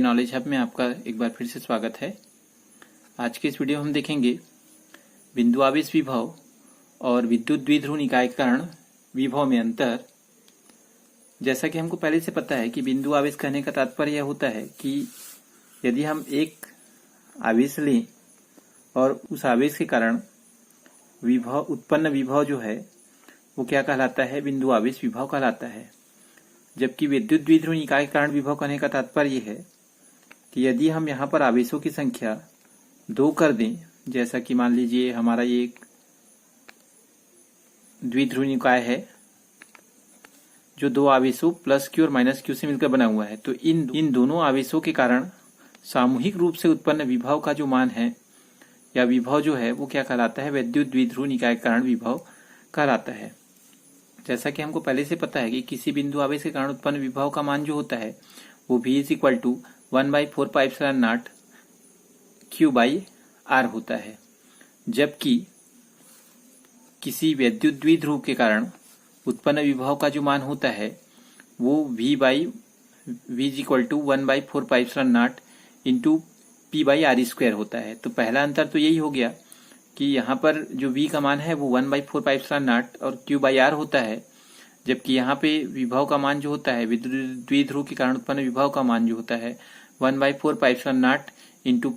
Knowledge hub में आपका एक बार फिर से स्वागत है। आज के इस वीडियो में हम देखेंगे बिंदु आवेश विभव और विद्युत द्विध्रुव निकाय के कारण विभव में अंतर। जैसा कि हमको पहले से पता है कि बिंदु आवेश कहने का तात्पर्य यह होता है कि यदि हम एक आवेश लें और उस आवेश के कारण उत्पन्न विभव जो है वो क्या कहलाता है, बिंदु आवेश विभव कहलाता है। जबकि विद्युत द्विध्रुव निकाय के कारण विभव कहने का तात्पर्य है कि यदि हम यहाँ पर आवेशों की संख्या 2 कर दें, जैसा कि मान लीजिए हमारा ये एक द्विध्रुव निकाय है जो 2 आवेशों प्लस क्यू और माइनस क्यू से मिलकर बना हुआ है, तो इन दोनों आवेशों के कारण सामूहिक रूप से उत्पन्न विभव का जो मान है या विभव जो है वो क्या कहलाता है, विद्युत द्विध्रुव निकाय के कारण विभव कहलाता है। जैसा कि हमको पहले से पता है कि किसी बिंदु आवेश के कारण उत्पन्न विभव का मान जो होता है वो V = 1/4πε0 Q/R होता है। जबकि किसी विद्युत द्विध्रुव के कारण उत्पन्न विभव का जो मान होता है वो V = 1/4πε0 P/R² होता है। तो पहला अंतर तो यही हो गया कि यहाँ पर जो V का मान है वो 1/4πε0 और Q/R होता है, जबकि यहाँ पे विभव का मान जो होता है, विद्युत द्विध्रुव के कारण उत्पन्न विभव का मान जो होता है 1/4πε0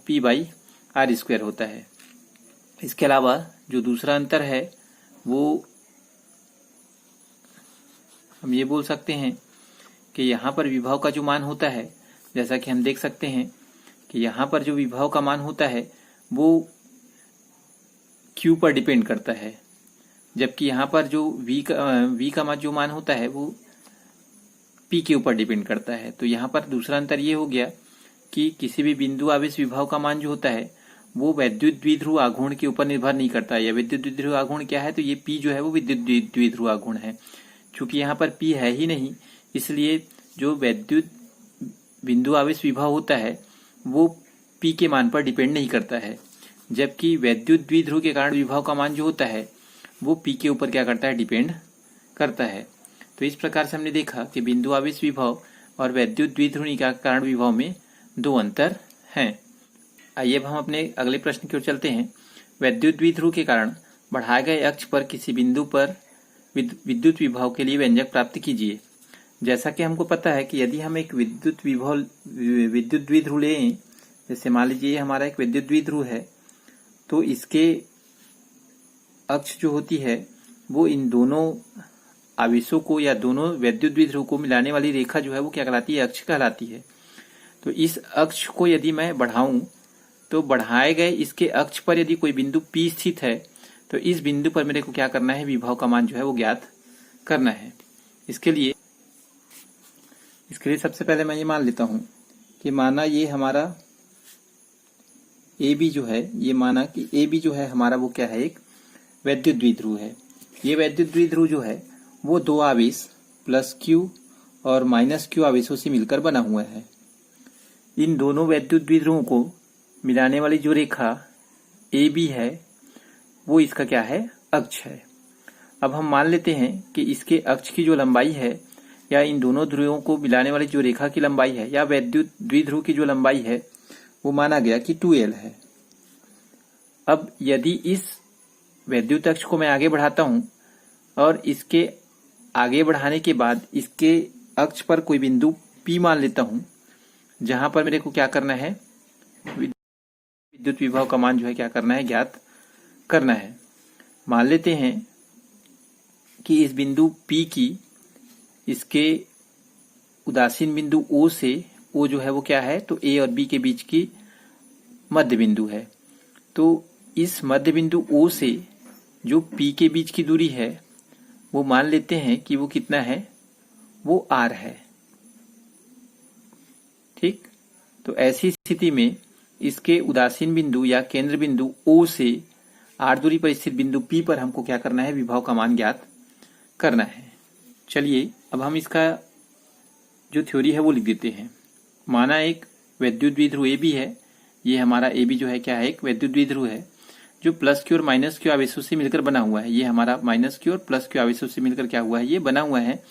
P/R² होता है। इसके अलावा जो दूसरा अंतर है वो हम ये बोल सकते हैं कि यहाँ पर विभव का जो मान होता है, जैसा कि हम देख सकते हैं कि यहाँ पर जो विभव का मान होता है वो Q पर डिपेंड करता है, जबकि यहाँ पर जो V का जो मान होता है वो P के ऊपर डिपेंड करता है। तो यहाँ पर दूसरा अंतर ये हो गया कि किसी भी बिंदु आवेश विभव का मान जो होता है वो विद्युत द्विध्रुव आघूर्ण के ऊपर निर्भर नहीं करता है। या विद्युत द्विध्रुव आघूर्ण क्या है, तो ये P जो है वो विद्युत द्विध्रुव आघूर्ण है। चूंकि यहाँ पर P है ही नहीं, इसलिए जो विद्युत बिंदु आवेश विभव होता है वो P के मान पर डिपेंड नहीं करता है, जबकि विद्युत द्विध्रुव के कारण विभव का मान जो होता है वो P के ऊपर क्या करता है, डिपेंड करता है। तो इस प्रकार से हमने देखा कि बिंदु आवेश विभव और विद्युत द्विध्रुव निकाय के कारण विभव में 2 अंतर हैं। आइए अब हम अपने अगले प्रश्न की ओर चलते हैं। विद्युत द्विध्रुव के कारण बढ़ाए गए अक्ष पर किसी बिंदु पर विद्युत विभव के लिए व्यंजक प्राप्त कीजिए। जैसा कि हमको पता है कि यदि हम एक विद्युत द्विध्रुव लें, जैसे मान लीजिए हमारा एक विद्युत द्विध्रुव है, तो इसके अक्ष जो होती है वो इन दोनों आवेशों को या दोनों विद्युत द्विध्रुव को मिलाने वाली रेखा जो है वो क्या कहलाती है, अक्ष कहलाती है। तो इस अक्ष को यदि मैं बढ़ाऊं तो बढ़ाए गए इसके अक्ष पर यदि कोई बिंदु P स्थित है तो इस बिंदु पर मेरे को क्या करना है, विभव का मान जो है वो ज्ञात करना है। इसके लिए सबसे पहले मैं ये मान लेता हूं कि माना ये हमारा AB जो है, ये माना कि AB जो है हमारा वो क्या है, एक विद्युत द्विध्रुव है। ये विद्युत द्विध्रुव जो है वो 2 आवेश प्लस Q और माइनस Q आवेशों से मिलकर बना हुआ है। इन दोनों विद्युत द्विध्रुवों को मिलाने वाली जो रेखा AB है वो इसका क्या है, अक्ष है। अब हम मान लेते हैं कि इसके अक्ष की जो लंबाई है या इन दोनों ध्रुवों को मिलाने वाली जो रेखा की लंबाई है या विद्युत द्विध्रुव की जो लंबाई है वो माना गया कि 2L है। अब यदि इस विद्युत अक्ष को मैं आगे बढ़ाता हूं और इसके आगे बढ़ाने के बाद इसके अक्ष पर कोई बिंदु P मान लेता हूं, जहां पर मेरे को क्या करना है, विद्युत विभव का मान जो है क्या करना है, ज्ञात करना है। मान लेते हैं कि इस बिंदु P की इसके उदासीन बिंदु O से, O जो है वो क्या है, तो A और B के बीच की मध्य बिंदु है। तो इस मध्य बिंदु O से जो P के बीच की दूरी है वो मान लेते हैं कि वो कितना है, वो R है। ठीक, तो ऐसी स्थिति में इसके उदासीन बिंदु या केंद्र बिंदु O से R दूरी पर स्थित बिंदु P पर हमको क्या करना है, विभव का मान ज्ञात करना है। चलिए अब हम इसका जो थ्योरी है वो लिख देते हैं। माना एक विद्युत द्विध्रुव AB है, ये हमारा AB जो है क्या है, एक विद्युत द्विध्रुव है जो प्लस Q और माइनस Q आवेशों से मिलकर बना हुआ है। ये हमारा माइनस Q और प्लस Q आवेशों से मिलकर क्या हुआ है, ये बना हुआ है।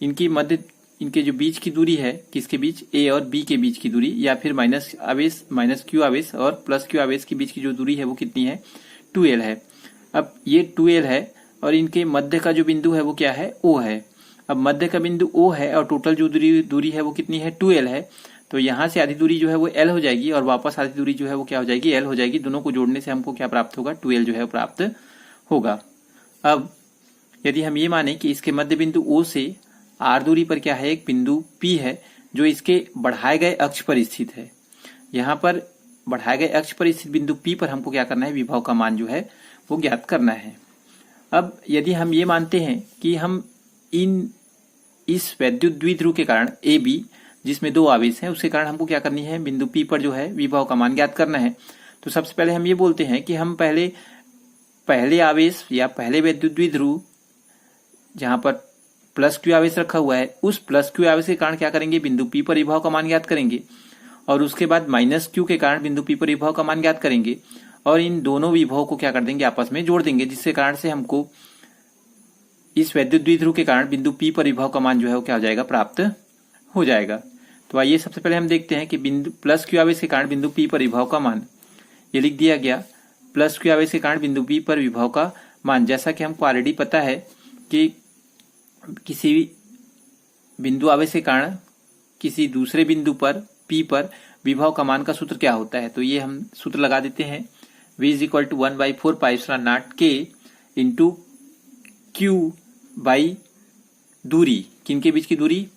इनकी मध्य इनके जो बीच की दूरी है, किसके बीच, ए और बी के बीच की दूरी, या फिर माइनस आवेश माइनस क्यू आवेश और प्लस क्यू आवेश के बीच की जो दूरी है वो कितनी है, 2l है। अब ये 2l है और इनके मध्य का जो बिंदु है वो क्या है, O है। अब मध्य का बिंदु O है और टोटल जो दूरी है वो कितनी है, 2l है। तो यहाँ से आधी दूरी जो है वो l हो जाएगी और वापस आधी दूरी जो है वो क्या हो जाएगी, l हो जाएगी। दोनों को जोड़ने से हमको क्या प्राप्त होगा, 2l जो है प्राप्त होगा। अब यदि हम ये माने कि इसके मध्य बिंदु O से r दूरी पर क्या है, एक बिंदु P है जो इसके बढ़ाए गए अक्ष पर स्थित है। यहाँ पर बढ़ाए गए अक्ष पर स्थित बिंदु P पर हमको क्या करना है, विभव का मान जो है वो ज्ञात करना है। अब यदि हम ये मानते हैं कि हम इस वैद्युत द्विध्रुव के कारण AB जिसमें 2 आवेश हैं उसके कारण हमको क्या करनी है, बिंदु P पर जो है विभव का मान ज्ञात करना है। तो सबसे पहले हम ये बोलते हैं कि हम पहले आवेश या पहले वैद्युत द्विध्रुव जहां पर प्लस क्यू आवेश रखा हुआ है, उस प्लस क्यू आवेश के कारण क्या करेंगे, बिंदु P पर विभव का मान ज्ञात करेंगे और उसके बाद माइनस क्यू के कारण बिंदु P पर विभव का मान ज्ञात करेंगे और इन दोनों विभव को क्या कर देंगे, आपस में जोड़ देंगे, जिसके कारण से हमको इस वैद्युत द्विध्रुव के कारण बिंदु P पर विभव का मान जो है वो क्या हो जाएगा, प्राप्त हो जाएगा। तो आइए सबसे पहले हम देखते हैं कि बिंदु प्लस क्यू आवेश के कारण बिंदु P पर विभव का मान, ये लिख दिया गया, प्लस क्यू आवेश के कारण बिंदु P पर विभव का मान। जैसा कि हमको ऑलरेडी पता है कि किसी बिंदु आवेश के कारण किसी दूसरे बिंदु पर P पर विभव का मान का सूत्र क्या होता है, तो ये हम सूत्र लगा देते हैं, V = 1/4πε0 K into Q by दूरी, किनके बीच की दूरी,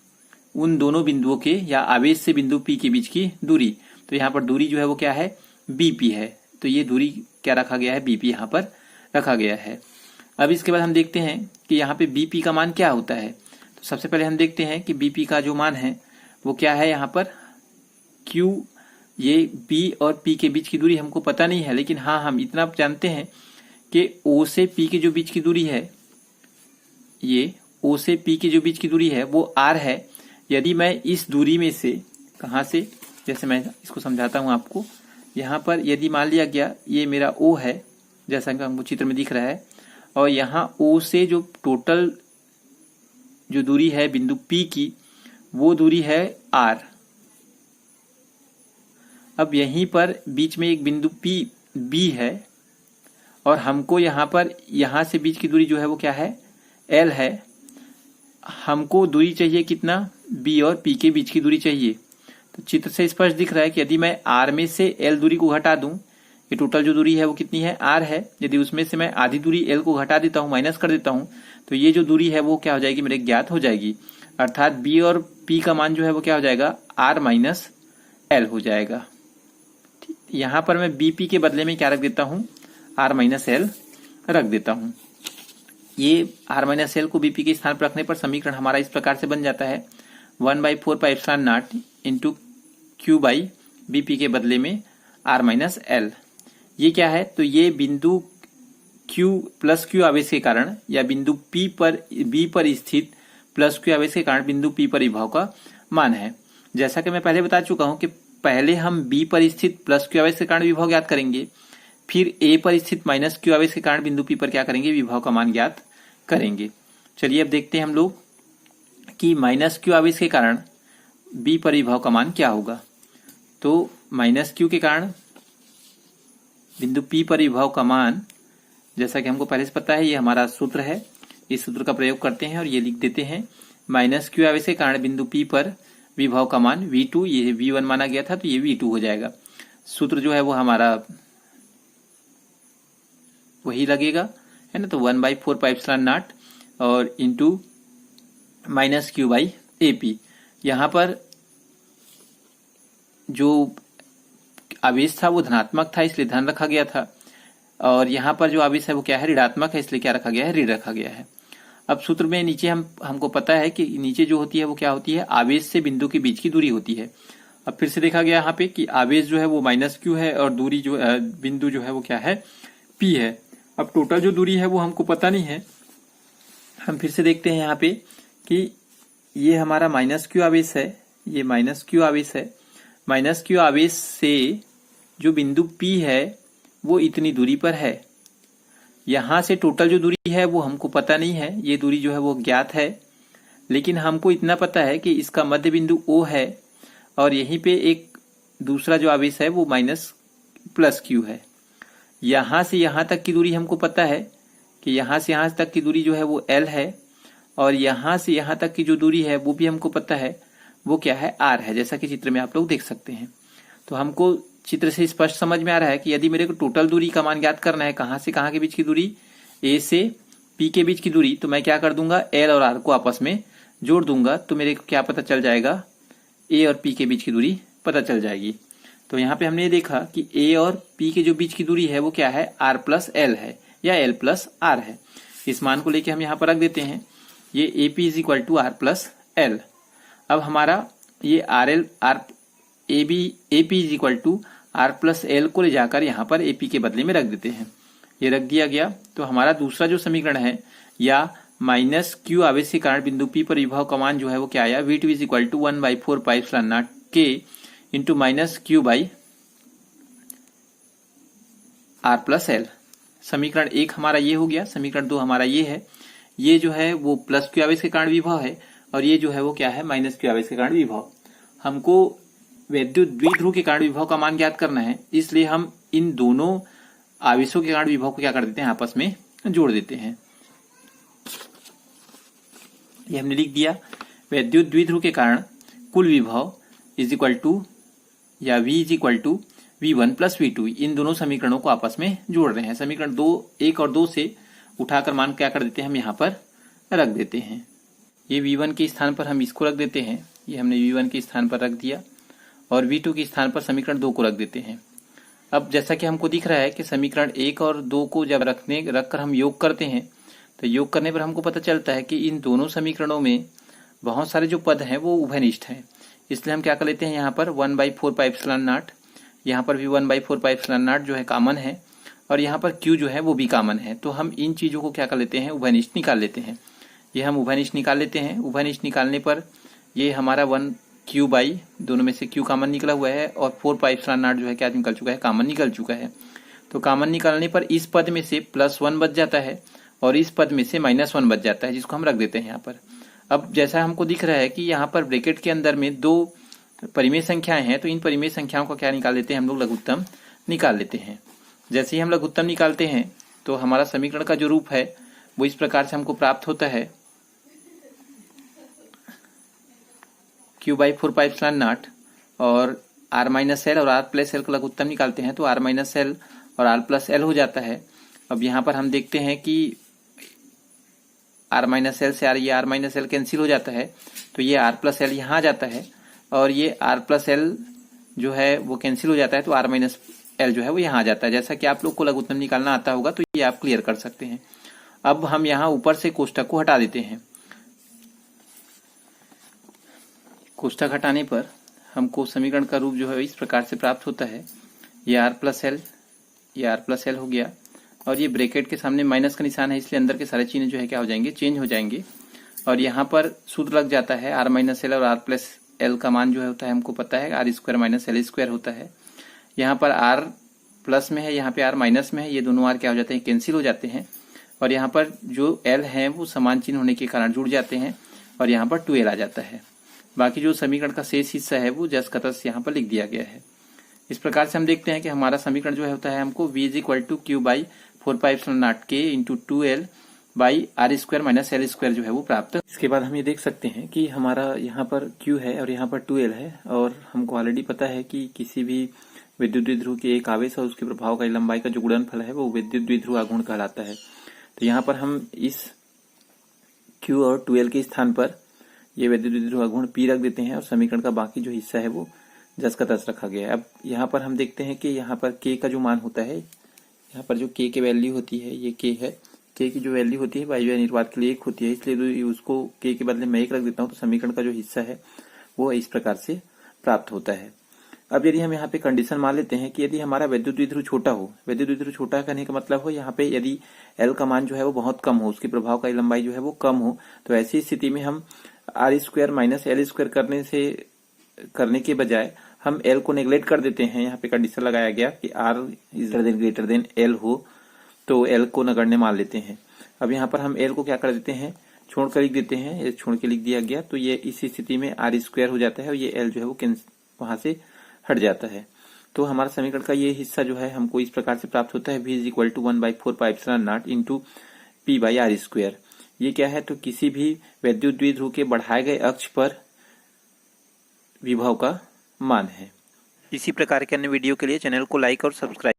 उन दोनों बिंदुओं के या आवेश से बिंदु P के बीच की दूरी। तो यहाँ पर दूरी जो है वो क्या है, BP है। तो ये दूरी क्या रखा गया है, BP यहाँ पर रखा गया है। अब इसके बाद हम देखते हैं कि यहाँ पे BP का मान क्या होता है। तो सबसे पहले हम देखते हैं कि BP का जो मान है वो क्या है, यहाँ पर Q, ये B और P के बीच की दूरी हमको पता नहीं है, लेकिन हाँ हम इतना जानते हैं कि O से P के जो बीच की दूरी है, ये O से P के जो बीच की दूरी है वो R है। यदि मैं इस दूरी में से, कहाँ से, जैसे मैं इसको समझाता हूँ आपको, यहाँ पर यदि मान लिया गया ये मेरा O है, जैसा कि हमको चित्र में दिख रहा है, और यहाँ O से जो टोटल जो दूरी है बिंदु P की वो दूरी है R। अब यहीं पर बीच में एक बिंदु B है और हमको यहाँ पर यहाँ से बीच की दूरी जो है वो क्या है, L है। हमको दूरी चाहिए कितना, B और P के बीच की दूरी चाहिए। तो चित्र से स्पष्ट दिख रहा है कि यदि मैं R में से L दूरी को घटा दूं, ये टोटल जो दूरी है वो कितनी है, R है। यदि उसमें से मैं आधी दूरी L को घटा देता हूँ, माइनस कर देता हूँ, तो ये जो दूरी है वो क्या हो जाएगी, मेरे ज्ञात हो जाएगी। अर्थात B और P का मान जो है वो क्या हो जाएगा, R माइनस L हो जाएगा। ठीक, यहाँ पर मैं BP के बदले में क्या रख देता हूँ, R माइनस L रख देता हूँ। ये R माइनस L को BP के स्थान पर रखने पर समीकरण हमारा इस प्रकार से बन जाता है, 1/4πε0 इंटू Q बाई BP के बदले में R माइनस L। ये क्या है, तो ये बिंदु Q प्लस Q आवेश के कारण या बिंदु B पर स्थित प्लस Q आवेश के कारण बिंदु P पर विभव का मान है। जैसा कि मैं पहले बता चुका हूं कि पहले हम B पर स्थित प्लस Q आवेश के कारण विभव ज्ञात करेंगे, फिर A पर स्थित माइनस Q आवेश के कारण बिंदु P पर क्या करेंगे, विभव का मान ज्ञात करेंगे। चलिए अब देखते हैं हम लोग कि माइनस Q आवेश के कारण B पर विभव का मान क्या होगा। तो माइनस Q के कारण बिंदु P पर विभव का मान, जैसा कि हमको पहले से पता है, ये हमारा सूत्र है, इस सूत्र का प्रयोग करते हैं और ये लिख देते हैं, माइनस Q आवेश के कारण बिंदु P पर विभव का मान V2, ये V1 माना गया था तो ये V2 हो जाएगा। सूत्र जो है वो हमारा वही लगेगा, है ना। तो 1/4πε0 और into minus Q by AP। यहाँ पर जो आवेश था वो धनात्मक था इसलिए धन रखा गया था, और यहाँ पर जो आवेश है वो क्या है, ऋणात्मक है, इसलिए क्या रखा गया है, ऋण रखा गया है। अब सूत्र में नीचे हमको पता है कि नीचे जो होती है वो क्या होती है, आवेश से बिंदु के बीच की दूरी होती है। अब फिर से देखा गया यहाँ पे कि आवेश जो है वो माइनस Q है और दूरी जो बिंदु जो है वो क्या है, P है। अब टोटल जो दूरी है वो हमको पता नहीं है। हम फिर से देखते हैं यहाँ पे कि ये हमारा माइनस Q आवेश है, ये माइनस Q आवेश है। माइनस Q आवेश से जो बिंदु P है वो इतनी दूरी पर है। यहाँ से टोटल जो दूरी है वो हमको पता नहीं है, ये दूरी जो है वो ज्ञात है। लेकिन हमको इतना पता है कि इसका मध्य बिंदु O है और यहीं पे एक दूसरा जो आवेश है वो माइनस प्लस Q है। यहां से यहां तक की दूरी हमको पता है कि यहां से यहां तक की दूरी जो है वो L है और यहां से यहां तक की जो दूरी है वो भी हमको पता है वो क्या है, R है, जैसा कि चित्र में आप लोग देख सकते हैं। तो हमको चित्र से स्पष्ट समझ में आ रहा है कि यदि मेरे को टोटल दूरी का मान ज्ञात करना है, कहां से कहां के बीच की दूरी, A से P के बीच की दूरी, तो मैं क्या कर दूंगा, L और R को आपस में जोड़ दूंगा तो मेरे को क्या पता चल जाएगा, A और P के बीच की दूरी पता चल जाएगी। तो यहाँ पे हमने देखा कि A और P के जो बीच की दूरी है वो क्या है, R प्लस L है या L प्लस R है। इस मान को लेके हम यहाँ पर रख देते हैं, ये AP is equal to R plus L। अब हमारा ये AP is equal to R plus L को ले जाकर यहाँ पर AP के बदले में रख देते हैं। ये रख दिया गया तो हमारा दूसरा जो समीकरण है, या माइनस Q आवेश के कारण बिंदु P पर विभव का मान जो है वो क्या आया, V2 is equal to 1/4 pi epsilon not K into minus Q by R plus L। समीकरण 1 हमारा ये हो गया, समीकरण 2 हमारा ये है। ये जो है वो प्लस Q आवेश के कारण विभव है और ये जो है वो क्या है, माइनस Q आवेश के कारण विभव। हमको वैद्युत द्विध्रुव के कारण विभव का मान ज्ञात करना है, इसलिए हम इन दोनों आवेशों के कारण विभव को क्या कर देते हैं, आपस में जोड़ देते हैं। ये हमने लिख दिया, वैद्युत द्विध्रुव के कारण कुल विभव इज इक्वल टू या V is equal to V1 plus V2। इन दोनों समीकरणों को आपस में जोड़ रहे हैं। समीकरण 1 और 2 से उठाकर मान क्या कर देते हैं, हम यहाँ पर रख देते हैं। ये V1 के स्थान पर हम इसको रख देते हैं, ये हमने V1 के स्थान पर रख दिया, और V2 के स्थान पर समीकरण 2 को रख देते हैं। अब जैसा कि हमको दिख रहा है कि समीकरण 1 और 2 को जब रखकर हम योग करते हैं तो योग करने पर हमको पता चलता है कि इन दोनों समीकरणों में बहुत सारे जो पद हैं वो उभयनिष्ठ हैं। इसलिए हम क्या कर लेते हैं, यहाँ पर 1/4 पाई एप्सिलॉन नॉट, यहाँ पर भी 1/4 पाई एप्सिलॉन नॉट जो है कॉमन है और यहाँ पर Q जो है वो भी कॉमन है। तो हम इन चीजों को क्या कर लेते हैं, उभयनिष्ठ निकाल लेते हैं। ये हम उभयनिष्ठ निकाल लेते हैं। उभयनिष्ठ निकालने पर ये हमारा 1Q बाई, दोनों में से Q कॉमन निकला हुआ है और 4 पाई एप्सिलॉन नॉट जो है क्या निकल चुका है, कॉमन निकल चुका है। तो कॉमन निकालने पर इस पद में से +1 बच जाता है और इस पद में से -1 बच जाता है, जिसको हम रख देते हैं यहाँ पर। अब जैसा हमको दिख रहा है कि यहाँ पर ब्रैकेट के अंदर में 2 परिमेय संख्याएं हैं, तो इन परिमेय संख्याओं का क्या निकाल लेते हैं, हम लोग लघुत्तम निकाल लेते हैं। जैसे ही हम लघुत्तम निकालते हैं तो हमारा समीकरण का जो रूप है वो इस प्रकार से हमको प्राप्त होता है, Q/4 पाई एप्सिलॉन नॉट और R माइनस एल और R प्लस एल का लघुत्तम निकालते हैं तो R माइनस एल और R प्लस एल हो जाता है। अब यहाँ पर हम देखते हैं कि R माइनस एल से ये R माइनस एल कैंसिल हो जाता है, तो ये R प्लस एल यहाँ आ जाता है और ये R प्लस एल जो है वो कैंसिल हो जाता है, तो R माइनस एल जो है वो यहाँ आ जाता है। जैसा कि आप लोग को लघुत्तम निकालना आता होगा तो ये आप क्लियर कर सकते हैं। अब हम यहाँ ऊपर से कोष्ठक को हटा देते हैं। कोष्ठक हटाने पर हमको समीकरण का रूप जो है इस प्रकार से प्राप्त होता है, ये R प्लस एल, ये R प्लस एल हो गया और ये ब्रैकेट के सामने माइनस का निशान है, इसलिए अंदर के सारे चिन्ह जो है क्या हो जाएंगे, चेंज हो जाएंगे। और यहाँ पर सूत्र लग जाता है, R माइनस एल और R प्लस एल का मान जो है होता है हमको पता है R square minus L square होता है। यहाँ पर R प्लस में है, यहाँ पे R माइनस में है, ये दोनों R क्या हो जाते हैं, कैंसिल हो जाते हैं और यहाँ पर जो L है वो समान चिन्ह होने के कारण जुड़ जाते हैं और यहाँ पर 2L आ जाता है। बाकी जो समीकरण का शेष हिस्सा है वो जस का तस यहाँ पर लिख दिया गया है। इस प्रकार से हम देखते हैं कि हमारा समीकरण जो है होता है हमको V is equal to Q/4 pi epsilon not K into 2L by R square minus L square जो है वो प्राप्त। इसके बाद हम ये देख सकते हैं कि हमारा यहाँ पर Q है और यहाँ पर 2L है और हमको ऑलरेडी पता है कि किसी भी विद्युत द्विध्रुव के एक आवेश और उसके प्रभाव का लंबाई का जो गुणनफल है वो विद्युत द्विध्रुव आघूर्ण कहलाता है। तो यहाँ पर हम इस Q और 2L के स्थान पर ये विद्युत द्विध्रुव आघूर्ण P रख देते हैं और समीकरण का बाकी जो हिस्सा है वो जस का तस रखा गया है। अब यहाँ पर हम देखते हैं कि यहाँ पर K का जो मान होता है, यहाँ पर जो K की वैल्यू होती है, ये K है, K की जो वैल्यू होती है वायवीय निर्वात के लिए 1 होती है, इसलिए उसको K के बदले मैं 1 रख देता हूँ, तो समीकरण का जो हिस्सा है वो इस प्रकार से प्राप्त होता है। अब यदि हम यहाँ पे कंडीशन मान लेते हैं कि यदि हमारा विद्युत द्विध्रुव छोटा हो, विद्युत द्विध्रुव छोटा कहने का मतलब हो यहाँ पे यदि L का मान जो है वो बहुत कम हो, उसकी प्रभाव का लंबाई जो है वो कम हो, तो ऐसी स्थिति में हम R square minus L square करने के बजाय हम L को नेग्लेक्ट कर देते हैं। यहाँ पे कंडीशन लगाया गया कि R is greater than L हो, तो L को नगण्य मान लेते हैं। अब यहाँ पर हम L को क्या कर देते हैं, छोड़ कर लिख देते हैं, ये छोड़ के लिख दिया गया, तो ये इस स्थिति में आर स्क्वायर हो जाता है और ये एल जो है वो वहां से हट जाता है। तो हमारा समीकरण का ये हिस्सा जो है हमको इस प्रकार से प्राप्त होता है, v is equal to 1/4πε0 into p by r square. ये क्या है, तो किसी भी वैद्युत द्विध्रुव के बढ़ाए गए अक्ष पर विभव का मान है। इसी प्रकार के अन्य वीडियो के लिए चैनल को लाइक और सब्सक्राइब